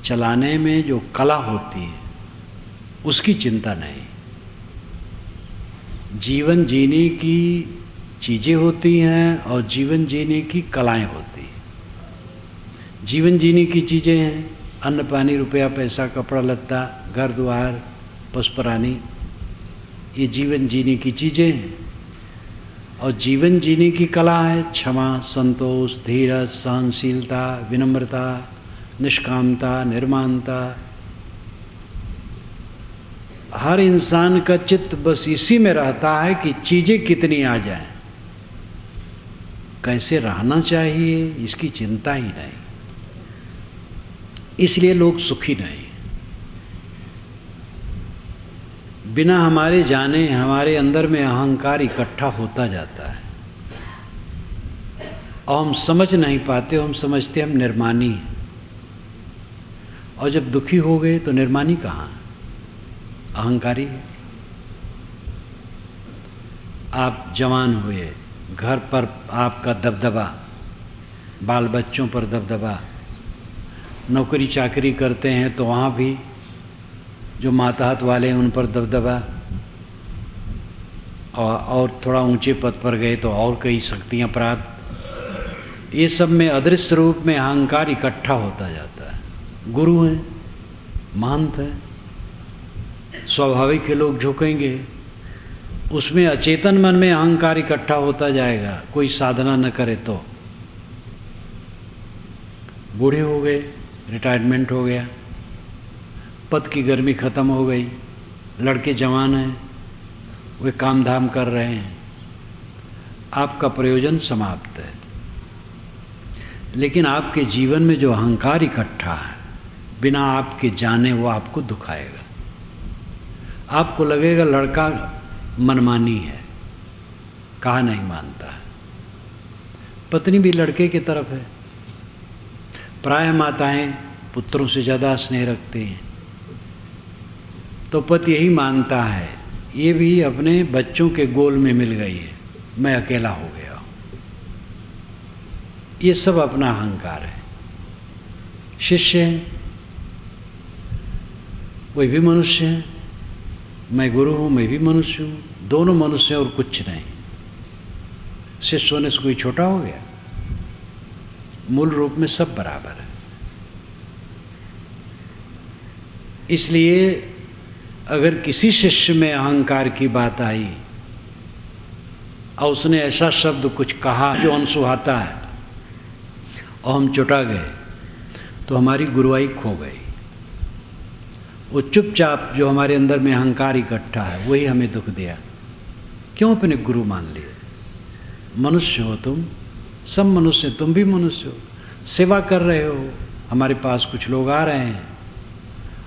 S1: चलाने में जो कला होती है उसकी चिंता नहीं। जीवन जीने की चीज़ें होती हैं और जीवन जीने की कलाएं होती हैं। जीवन जीने की चीज़ें हैं अन्न पानी रुपया पैसा कपड़ा लत्ता घर द्वार पशु प्राणी, ये जीवन जीने की चीज़ें हैं। और जीवन जीने की कला है क्षमा, संतोष, धीरज, सहनशीलता, विनम्रता, निष्कामता, निर्माणता। हर इंसान का चित्त बस इसी में रहता है कि चीज़ें कितनी आ जाएं, कैसे रहना चाहिए इसकी चिंता ही नहीं। इसलिए लोग सुखी नहीं। बिना हमारे जाने हमारे अंदर में अहंकार इकट्ठा होता जाता है और हम समझ नहीं पाते। हम समझते हम निर्मानी हैं, और जब दुखी हो गए तो निर्मानी कहाँ, अहंकारी है। आप जवान हुए, घर पर आपका दबदबा, बाल बच्चों पर दबदबा, नौकरी चाकरी करते हैं तो वहाँ भी जो मातहत वाले हैं उन पर दबदबा, और थोड़ा ऊंचे पद पर गए तो और कई शक्तियाँ प्राप्त। ये सब में अदृश्य रूप में अहंकार इकट्ठा होता जाता है। गुरु हैं, महंत हैं, स्वाभाविक है लोग झुकेंगे, उसमें अचेतन मन में अहंकार इकट्ठा होता जाएगा। कोई साधना न करे तो बूढ़े हो गए, रिटायरमेंट हो गया, पद की गर्मी ख़त्म हो गई, लड़के जवान हैं, वे काम धाम कर रहे हैं, आपका प्रयोजन समाप्त है। लेकिन आपके जीवन में जो अहंकार इकट्ठा है बिना आपके जाने वो आपको दुखाएगा। आपको लगेगा लड़का मनमानी है, कहा नहीं मानता है। पत्नी भी लड़के की तरफ है। प्रायः माताएं पुत्रों से ज़्यादा स्नेह रखती हैं, तो पति यही मानता है ये भी अपने बच्चों के गोल में मिल गई है, मैं अकेला हो गया हूँ। ये सब अपना अहंकार है। शिष्य हैं, वही भी मनुष्य हैं, मैं गुरु हूँ मैं भी मनुष्य हूँ, दोनों मनुष्य हैं और कुछ नहीं। शिष्य होने से कोई छोटा हो गया, मूल रूप में सब बराबर है। इसलिए अगर किसी शिष्य में अहंकार की बात आई और उसने ऐसा शब्द कुछ कहा जो अनसुहाता है और हम चुटा गए तो हमारी गुरुवाई खो गई। वो चुपचाप जो हमारे अंदर में अहंकार इकट्ठा है वही हमें दुख दिया। क्यों अपने गुरु मान लिए? मनुष्य हो तुम, सब मनुष्य, तुम भी मनुष्य हो, सेवा कर रहे हो। हमारे पास कुछ लोग आ रहे हैं,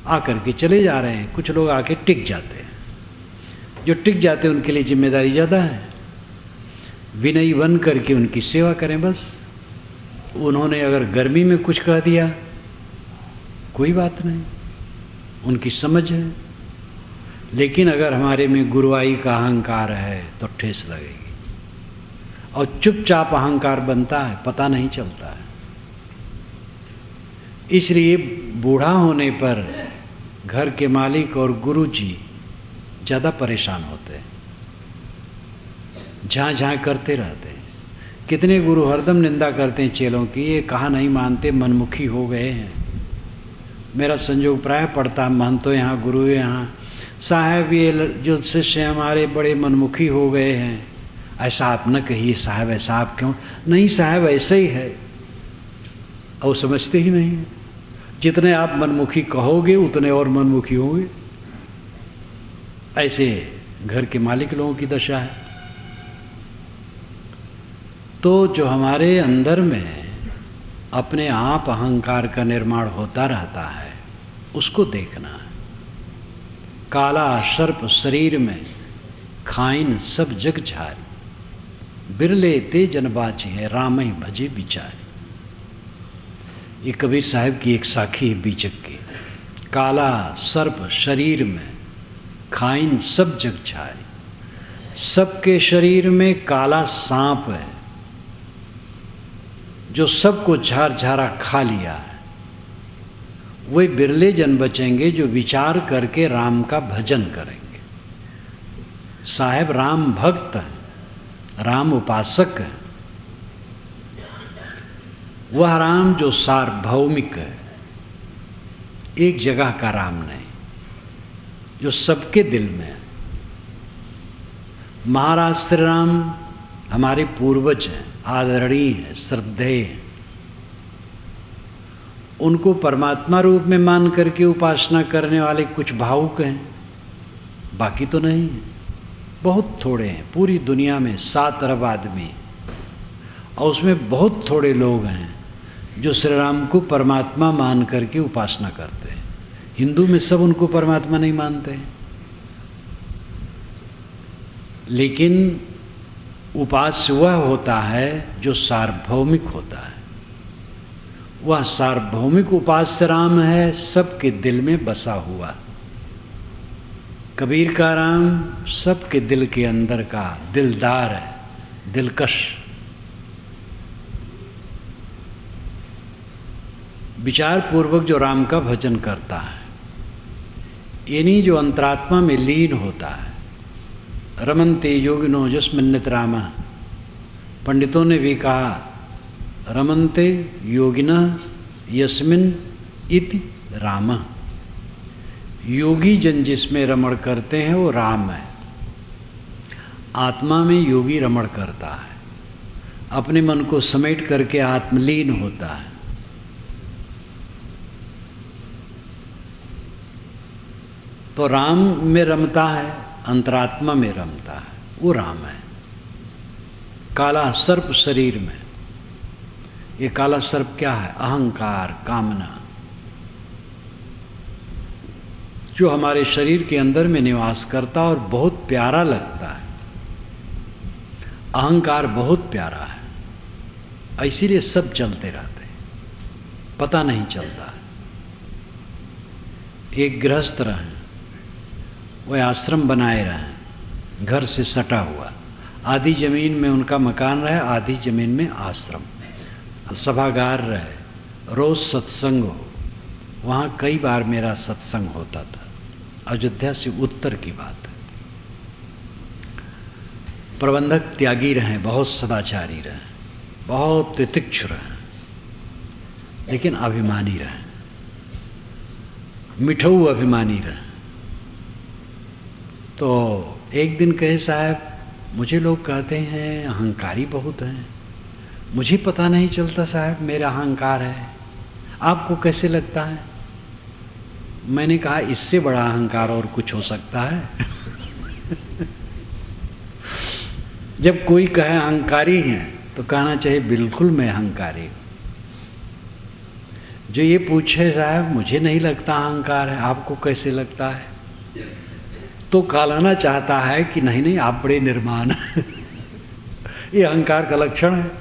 S1: आकर के चले जा रहे हैं, कुछ लोग आके टिक जाते हैं। जो टिक जाते हैं उनके लिए जिम्मेदारी ज़्यादा है, विनयी बन करके उनकी सेवा करें बस। उन्होंने अगर गर्मी में कुछ कह दिया कोई बात नहीं, उनकी समझ है। लेकिन अगर हमारे में गुरुवाई का अहंकार है तो ठेस लगेगी, और चुपचाप अहंकार बनता है, पता नहीं चलता है। इसलिए बूढ़ा होने पर घर के मालिक और गुरुजी ज़्यादा परेशान होते हैं, जहाँ जहाँ करते रहते हैं। कितने गुरु हरदम निंदा करते हैं चेलों की, ये कहा नहीं मानते, मनमुखी हो गए हैं। मेरा संयोग प्राय पड़ता, महंतो यहाँ, गुरु यहाँ, साहब ये जो शिष्य हमारे बड़े मनमुखी हो गए हैं। ऐसा आप न कहिए साहब, ऐसा आप क्यों? नहीं साहब, ऐसे ही है। और समझते ही नहीं। जितने आप मनमुखी कहोगे उतने और मनमुखी होंगे। ऐसे घर के मालिक लोगों की दशा है। तो जो हमारे अंदर में अपने आप अहंकार का निर्माण होता रहता है, उसको देखना है। काला सर्प शरीर में, खाइन सब जग झारी, बिरले ते जन बाची है, राम ही भजे बिचारी। ये कबीर साहब की एक साखी है बीचक की। काला सर्प शरीर में, खाइन सब जग झारी। सबके शरीर में काला सांप है जो सबको झार झारा खा लिया है। वही बिरले जन बचेंगे जो विचार करके राम का भजन करेंगे। साहब राम भक्त है, राम उपासक है। वह राम जो सार्वभौमिक है, एक जगह का राम नहीं, जो सबके दिल में है। महाराज श्री राम हमारे पूर्वज हैं, आदरणीय हैं, श्रद्धेय हैं। उनको परमात्मा रूप में मान करके उपासना करने वाले कुछ भावुक हैं, बाकी तो नहीं है। बहुत थोड़े हैं पूरी दुनिया में, 7 अरब आदमी, और उसमें बहुत थोड़े लोग हैं जो श्री राम को परमात्मा मान करके उपासना करते हैं। हिंदू में सब उनको परमात्मा नहीं मानते, लेकिन उपास्य वह होता है जो सार्वभौमिक होता है। वह सार्वभौमिक उपास्य राम है, सबके दिल में बसा हुआ। कबीर का राम सबके दिल के अंदर का दिलदार है, दिलकश। विचार पूर्वक जो राम का भजन करता है, यानी जो अंतरात्मा में लीन होता है। रमन्ते योगिनो यस्मिन्नित रामः, पंडितों ने भी कहा रमन्ते योगिनः यस्मिन् इति रामः। योगी जन जिसमें रमण करते हैं वो राम है। आत्मा में योगी रमण करता है, अपने मन को समेट करके आत्मलीन होता है। तो राम में रमता है, अंतरात्मा में रमता है, वो राम है। काला सर्प शरीर में, ये काला सर्प क्या है? अहंकार, कामना, जो हमारे शरीर के अंदर में निवास करता और बहुत प्यारा लगता है। अहंकार बहुत प्यारा है, इसीलिए सब चलते रहते हैं, पता नहीं चलता। एक गृहस्थ रहे, वह आश्रम बनाए रहे, घर से सटा हुआ। आधी जमीन में उनका मकान रहे, आधी जमीन में आश्रम, सभागार रहे, रोज़ सत्संग हो। वहाँ कई बार मेरा सत्संग होता था। अयोध्या से उत्तर की बात है। प्रबंधक त्यागी रहे, बहुत सदाचारी रहे, बहुत तितिक्षु रहे, लेकिन अभिमानी रहे, मिठऊ अभिमानी रहे। तो एक दिन कहे साहब, मुझे लोग कहते हैं अहंकारी बहुत हैं, मुझे पता नहीं चलता साहब मेरा अहंकार है, आपको कैसे लगता है? मैंने कहा इससे बड़ा अहंकार और कुछ हो सकता है? जब कोई कहे अहंकारी हैं तो कहना चाहिए बिल्कुल मैं अहंकारी हूँ। जो ये पूछे साहब मुझे नहीं लगता अहंकार है, आपको कैसे लगता है, तो कहलाना चाहता है कि नहीं नहीं आप बड़े निर्माण हैं। ये अहंकार का लक्षण है।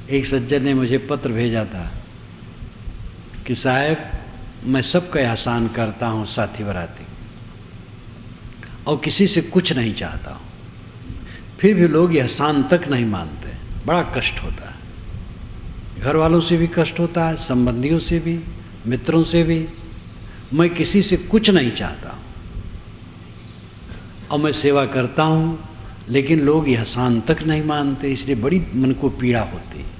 S1: एक सज्जन ने मुझे पत्र भेजा था कि साहब मैं सबका एहसान करता हूँ साथी बराती, और किसी से कुछ नहीं चाहता हूँ, फिर भी लोग एहसान तक नहीं मानते, बड़ा कष्ट होता है। घर वालों से भी कष्ट होता है, संबंधियों से भी, मित्रों से भी। मैं किसी से कुछ नहीं चाहता हूँ और मैं सेवा करता हूँ, लेकिन लोग एहसान तक नहीं मानते, इसलिए बड़ी मन को पीड़ा होती है।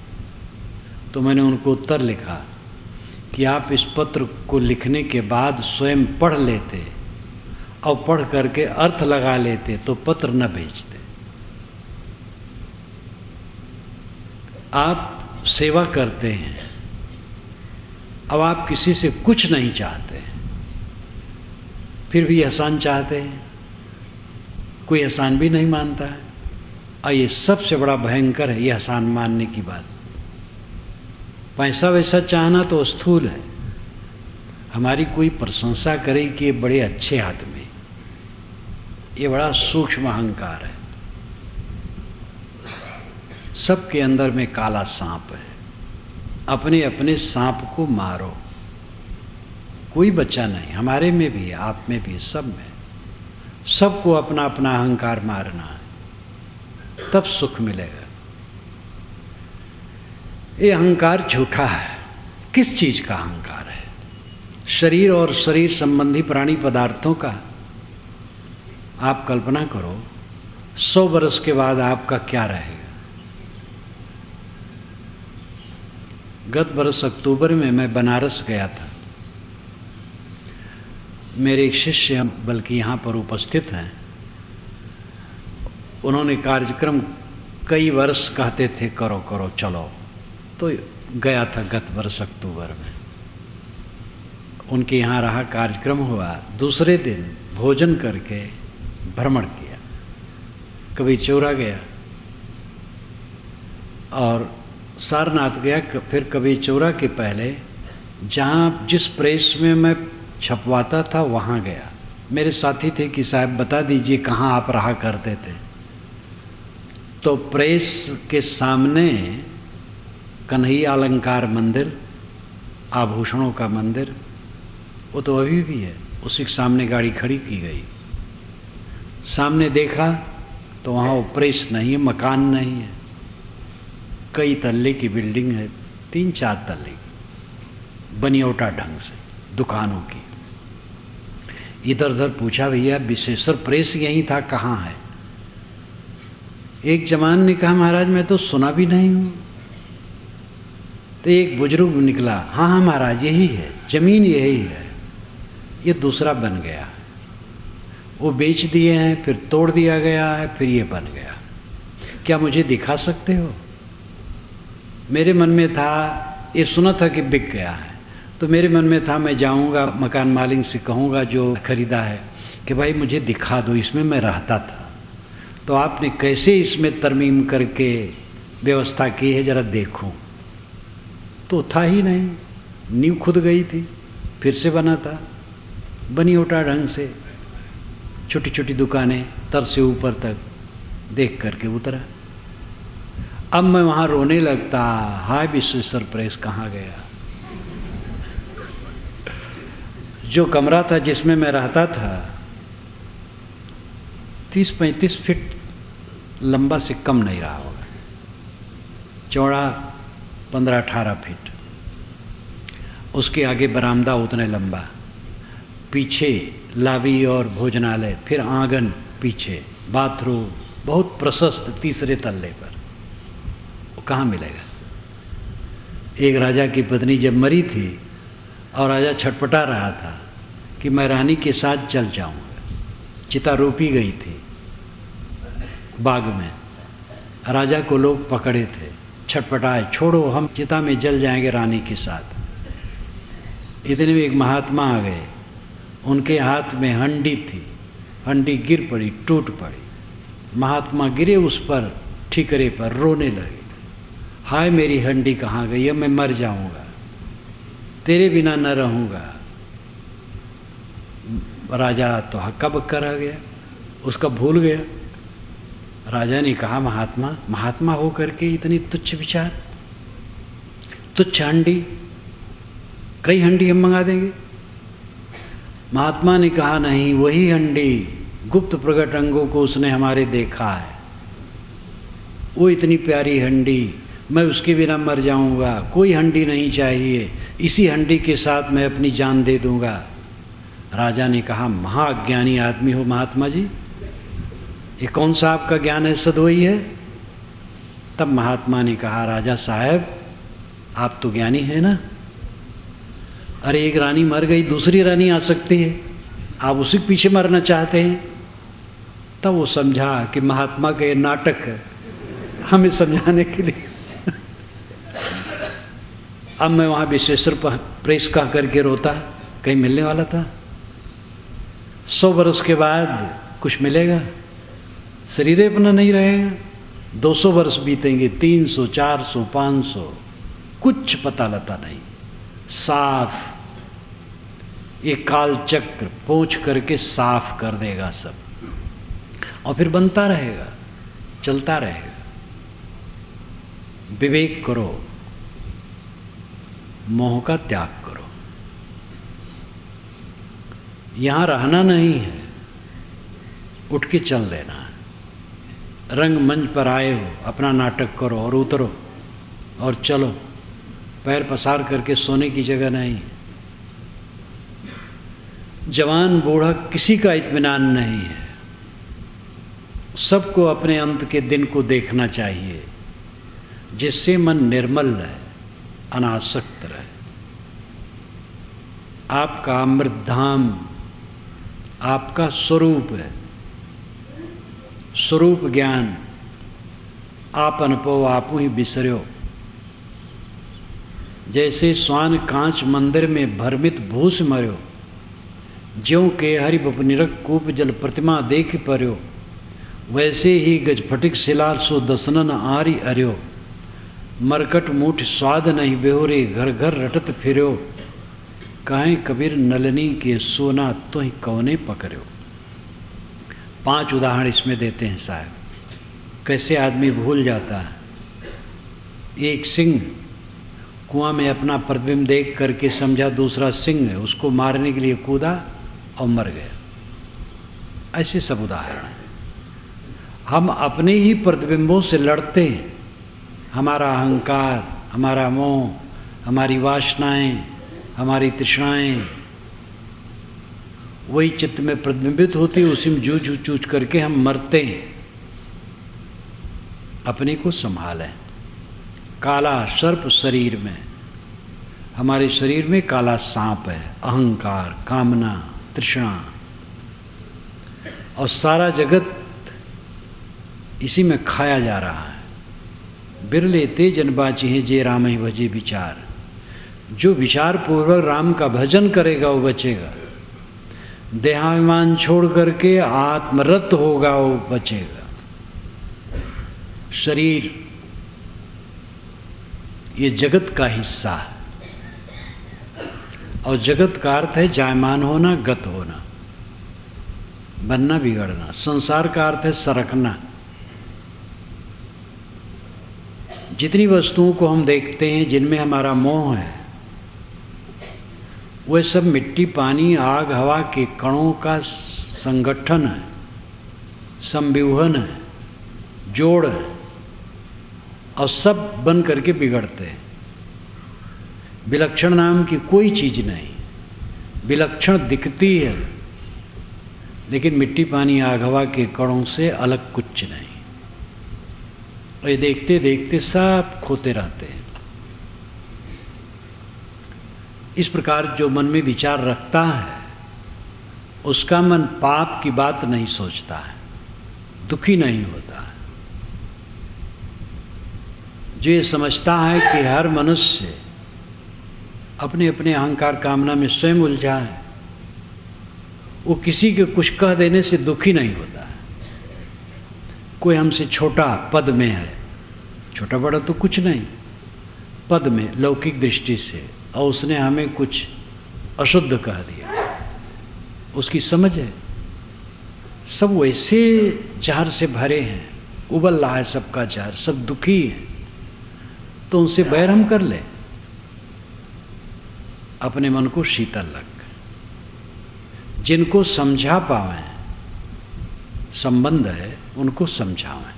S1: तो मैंने उनको उत्तर लिखा कि आप इस पत्र को लिखने के बाद स्वयं पढ़ लेते और पढ़ करके अर्थ लगा लेते तो पत्र न भेजते। आप सेवा करते हैं, अब आप किसी से कुछ नहीं चाहते, फिर भी एहसान चाहते हैं, कोई एहसान भी नहीं मानता है। और ये सबसे बड़ा भयंकर है, ये एहसान मानने की बात। पैसा वैसा चाहना तो स्थूल है, हमारी कोई प्रशंसा करे कि ये बड़े अच्छे आदमी, ये बड़ा सूक्ष्म अहंकार है। सबके अंदर में काला सांप है, अपने अपने सांप को मारो, कोई बच्चा नहीं, हमारे में भी है, आप में भी, सब में। सबको अपना अपना अहंकार मारना है, तब सुख मिलेगा। ये अहंकार झूठा है। किस चीज़ का अहंकार है? शरीर और शरीर संबंधी प्राणी पदार्थों का। आप कल्पना करो 100 वर्ष के बाद आपका क्या रहेगा। गत वर्ष अक्टूबर में मैं बनारस गया था। मेरे एक शिष्य बल्कि यहाँ पर उपस्थित हैं, उन्होंने कार्यक्रम कई वर्ष कहते थे करो करो चलो, तो गया था गत वर्ष अक्टूबर में। उनके यहाँ रहा, कार्यक्रम हुआ, दूसरे दिन भोजन करके भ्रमण किया, कभी चौरा गया और सारनाथ गया, फिर कभी चौरा के पहले जहाँ जिस प्रेस में मैं छपवाता था वहाँ गया। मेरे साथी थे कि साहब बता दीजिए कहाँ आप रहा करते थे। तो प्रेस के सामने कन्हैया अलंकार मंदिर, आभूषणों का मंदिर, वो तो अभी भी है, उसी के सामने गाड़ी खड़ी की गई। सामने देखा तो वहाँ वो प्रेस नहीं है, मकान नहीं है, कई तल्ले की बिल्डिंग है, 3-4 तल्ले की, बनियोटा ढंग से दुकानों की। इधर उधर पूछा, भैया विशेषर प्रेस यहीं था, कहाँ है? एक जवान ने कहा, महाराज मैं तो सुना भी नहीं हूँ। तो एक बुजुर्ग निकला, हाँ हाँ महाराज यही है, जमीन यही है। ये दूसरा बन गया, वो बेच दिए हैं, फिर तोड़ दिया गया है, फिर ये बन गया। क्या मुझे दिखा सकते हो? मेरे मन में था, ये सुना था कि बिक गया है, तो मेरे मन में था मैं जाऊंगा मकान मालिक से कहूँगा जो खरीदा है कि भाई मुझे दिखा दो, इसमें मैं रहता था, तो आपने कैसे इसमें तरमीम करके व्यवस्था की है जरा देखूं। तो था ही नहीं, नींव खुद गई थी, फिर से बना था बनियोटा ढंग से, छोटी छोटी दुकानें तर से ऊपर तक, देख करके उतरा। अब मैं वहाँ रोने लगता, हाय विश्वेश्वर प्रेस कहाँ गया। जो कमरा था जिसमें मैं रहता था 30-35 फीट लंबा से कम नहीं रहा होगा, चौड़ा 15-18 फीट, उसके आगे बरामदा उतने लंबा, पीछे लावी और भोजनालय, फिर आंगन पीछे, बाथरूम बहुत प्रशस्त, तीसरे तल्ले पर। वो कहाँ मिलेगा? एक राजा की पत्नी जब मरी थी और राजा छटपटा रहा था कि मैं रानी के साथ चल जाऊंगा, चिता रोपी गई थी बाग में, राजा को लोग पकड़े थे, छटपटाए, छोड़ो हम चिता में जल जाएंगे रानी के साथ। इतने में एक महात्मा आ गए, उनके हाथ में हंडी थी, हंडी गिर पड़ी, टूट पड़ी, महात्मा गिरे उस पर, ठीकरे पर रोने लगे, हाय मेरी हंडी कहाँ गई है, मैं मर जाऊंगा, तेरे बिना न रहूंगा। राजा तो हक्का बक्का रह गया, उसका भूल गया। राजा ने कहा, महात्मा हो करके इतनी तुच्छ विचार, तुच्छ हंडी, कई हंडी हम मंगा देंगे। महात्मा ने कहा, नहीं, वही हंडी, गुप्त प्रकट अंगों को उसने हमारे देखा है, वो इतनी प्यारी हंडी, मैं उसके बिना मर जाऊंगा, कोई हंडी नहीं चाहिए, इसी हंडी के साथ मैं अपनी जान दे दूंगा। राजा ने कहा, महाज्ञानी आदमी हो महात्मा जी, ये कौन सा आपका ज्ञान है, सदोई है? तब महात्मा ने कहा, राजा साहब आप तो ज्ञानी है ना, अरे एक रानी मर गई, दूसरी रानी आ सकती है, आप उसी के पीछे मरना चाहते हैं? तब वो समझा कि महात्मा का ये नाटक है हमें समझाने के लिए। अब मैं वहाँ विश्वेश्वर प्रेस कह करके रोता, कहीं मिलने वाला था। 100 वर्ष के बाद कुछ मिलेगा, शरीर अपना नहीं रहेगा। 200 वर्ष बीतेंगे, 300, 400, 500, कुछ पता लता नहीं, साफ ये काल चक्र पोंछ करके साफ कर देगा सब, और फिर बनता रहेगा, चलता रहेगा। विवेक करो, मोह का त्याग करो। यहाँ रहना नहीं है, उठ के चल देना है। रंगमंच पर आए हो, अपना नाटक करो और उतरो और चलो, पैर पसार करके सोने की जगह नहीं। जवान बूढ़ा किसी का इत्मीनान नहीं है, सबको अपने अंत के दिन को देखना चाहिए, जिससे मन निर्मल रहे, अनासक्त रहे। आपका अमृत धाम आपका स्वरूप है, स्वरूप ज्ञान आप अनुभव आपू ही बिसर्यो। जैसे स्वान कांच मंदिर में भ्रमित भूस मर्यो, ज्यों के हरि बपनिरक कूप जल प्रतिमा देख पर्यो, वैसे ही गज फटिक शिलार सो दसनन आरी अर्यो। मरकट मूठ स्वाद नहीं बेहोरे, घर घर रटत फिर्यो, काहे कबीर नलनी के सोना तो ही कौने पकड़ो। 5 उदाहरण इसमें देते हैं साहब, कैसे आदमी भूल जाता है। एक सिंह कुआं में अपना प्रतिबिंब देख करके समझा दूसरा सिंह है, उसको मारने के लिए कूदा और मर गया। ऐसे सब उदाहरण हैं। हम अपने ही प्रतिबिंबों से लड़ते हैं। हमारा अहंकार, हमारा मोह, हमारी वासनाएं, हमारी तृष्णाएं वही चित्त में प्रतिबिंबित होती है, उसी में जूझ करके हम मरते हैं। अपने को संभालें। काला सर्प शरीर में, हमारे शरीर में काला सांप है, अहंकार, कामना, तृष्णा, और सारा जगत इसी में खाया जा रहा है। बिरले ते जन बाची हैं जे राम ही भजे विचार। जो विचार पूर्वक राम का भजन करेगा वो बचेगा, देहाभिमान छोड़ करके आत्मरत होगा वो बचेगा। शरीर ये जगत का हिस्सा है, और जगत का अर्थ है जायमान होना, गत होना, बनना बिगड़ना। संसार का अर्थ है सरकना। जितनी वस्तुओं को हम देखते हैं जिनमें हमारा मोह है, वह सब मिट्टी, पानी, आग, हवा के कणों का संगठन है, संव्यूहन है, जोड़ है, और सब बन करके बिगड़ते हैं। विलक्षण नाम की कोई चीज़ नहीं। विलक्षण दिखती है, लेकिन मिट्टी, पानी, आग, हवा के कणों से अलग कुछ नहीं। और ये देखते देखते सब खोते रहते हैं। इस प्रकार जो मन में विचार रखता है, उसका मन पाप की बात नहीं सोचता है, दुखी नहीं होता है। जो ये समझता है कि हर मनुष्य अपने अपने अहंकार, कामना में स्वयं उलझा है, वो किसी के कुछ कह देने से दुखी नहीं होता है। कोई हमसे छोटा पद में है, छोटा बड़ा तो कुछ नहीं, पद में लौकिक दृष्टि से, और उसने हमें कुछ अशुद्ध कह दिया, उसकी समझ है। सब वैसे जार से भरे हैं, उबल रहा है सबका जार, सब दुखी हैं, तो उनसे बैर हम कर ले। अपने मन को शीतल रख, जिनको समझा पावें, संबंध है उनको समझावें,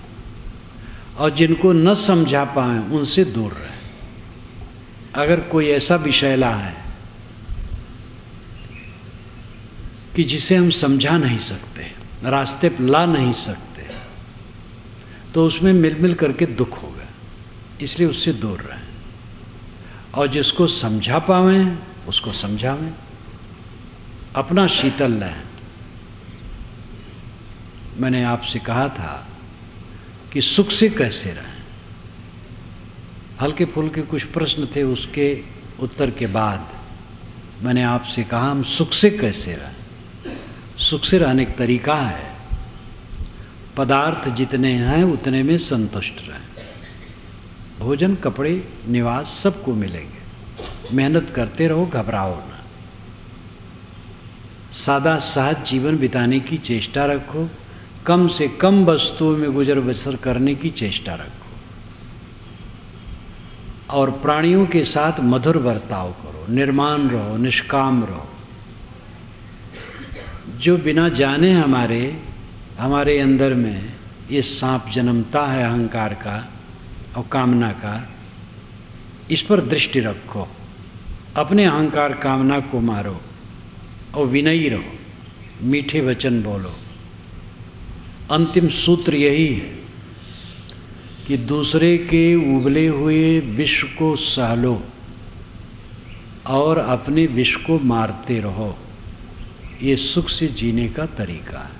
S1: और जिनको न समझा पाएं उनसे दूर रहें। अगर कोई ऐसा विषैला है कि जिसे हम समझा नहीं सकते, रास्ते पर ला नहीं सकते, तो उसमें मिल करके दुख होगा, इसलिए उससे दूर रहें। और जिसको समझा पावें उसको समझावें, अपना शीतल रहें। मैंने आपसे कहा था कि सुख से कैसे रहें, हल्के फुल्के कुछ प्रश्न थे, उसके उत्तर के बाद मैंने आपसे कहा हम सुख से कैसे रहें। सुख से रहने का तरीका है, पदार्थ जितने हैं उतने में संतुष्ट रहें। भोजन, कपड़े, निवास सबको मिलेंगे, मेहनत करते रहो, घबराओ ना। सादा सहज जीवन बिताने की चेष्टा रखो, कम से कम वस्तुओं में गुजर बसर करने की चेष्टा रखो, और प्राणियों के साथ मधुर बर्ताव करो, निर्माण रहो, निष्काम रहो। जो बिना जाने हमारे अंदर में ये सांप जन्मता है अहंकार का और कामना का, इस पर दृष्टि रखो, अपने अहंकार कामना को मारो और विनयी रहो, मीठे वचन बोलो। अंतिम सूत्र यही है कि दूसरे के उबले हुए विष को सह लो और अपने विष को मारते रहो। ये सुख से जीने का तरीका है।